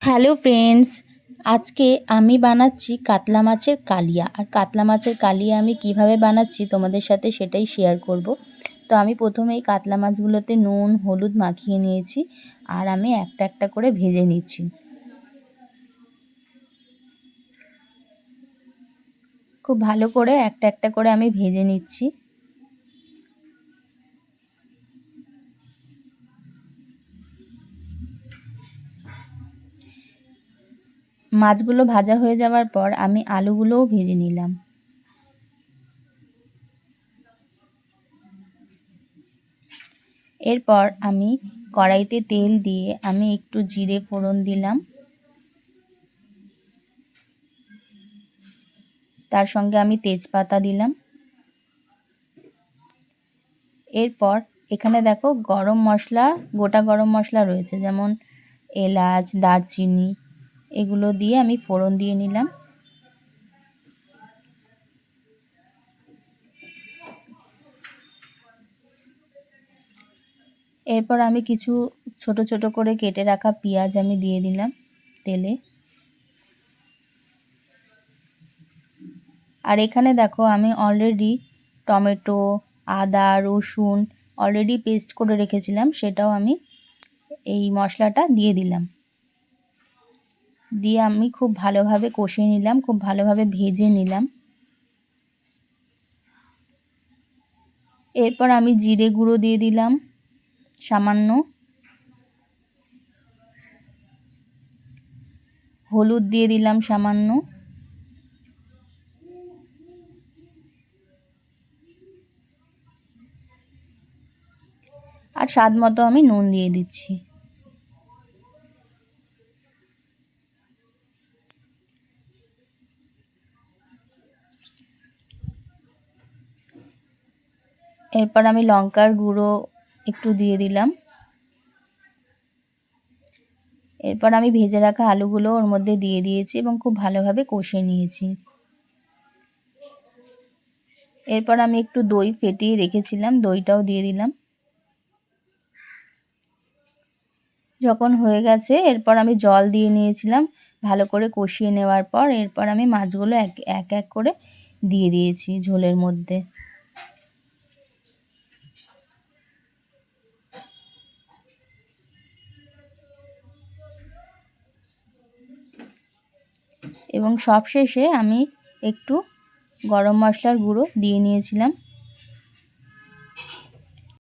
Hello friends, আজকে আমি বানাচ্ছি কাতলা মাছের কালিয়া। আর কাতলা মাছের কালিয়া আমি কিভাবে বানাচ্ছি তোমাদের সাথে সেটাই শেয়ার করব। তো আমি প্রথমেই কাতলা মাছগুলোতে নুন হলুদ মাখিয়ে নিয়েছি, আর আমি একটা একটা করে ভেজে নিচ্ছি। খুব ভালো করে একটা একটা করে আমি ভেজে নিচ্ছি। মাছগুলো ভাজা হয়ে যাওয়ার পর আমি আলুগুলোও ভেজে নিলাম। এরপর আমি কড়াইতে তেল দিয়ে আমি একটু জিরে ফোড়ন দিলাম, তার সঙ্গে আমি তেজপাতা দিলাম। এরপর এখানে দেখো গরম মশলা, গোটা গরম মশলা রয়েছে, যেমন এলাচ দারচিনি, এগুলো দিয়ে আমি ফোড়ন দিয়ে নিলাম। এরপর আমি কিছু ছোট ছোট করে কেটে রাখা পেঁয়াজ আমি দিয়ে দিলাম তেলে। আর এখানে দেখো আমি অলরেডি টমেটো, আদা, রসুন অলরেডি পেস্ট করে রেখেছিলাম, সেটাও আমি এই মশলাটা দিয়ে দিলাম। দিয়ে আমি খুব ভালোভাবে কষিয়ে নিলাম, খুব ভালোভাবে ভেজে নিলাম। এরপর আমি জিরে গুঁড়ো দিয়ে দিলাম সামান্য, হলুদ দিয়ে দিলাম সামান্য, আর স্বাদ মতো আমি নুন দিয়ে দিচ্ছি। এরপর আমি লঙ্কার গুঁড়ো একটু দিয়ে দিলাম। এরপর আমি ভেজে রাখা আলুগুলো ওর মধ্যে দিয়ে দিয়েছি এবং খুব ভালোভাবে কষিয়ে নিয়েছি। এরপর আমি একটু দই ফেটিয়ে রেখেছিলাম, দইটাও দিয়ে দিলাম। যখন হয়ে গেছে এরপর আমি জল দিয়ে নিয়েছিলাম। ভালো করে কষিয়ে নেওয়ার পর এরপর আমি মাছগুলো এক এক করে দিয়ে দিয়েছি ঝোলের মধ্যে। এবং সবশেষে আমি একটু গরম মশলার গুঁড়ো দিয়ে নিয়েছিলাম।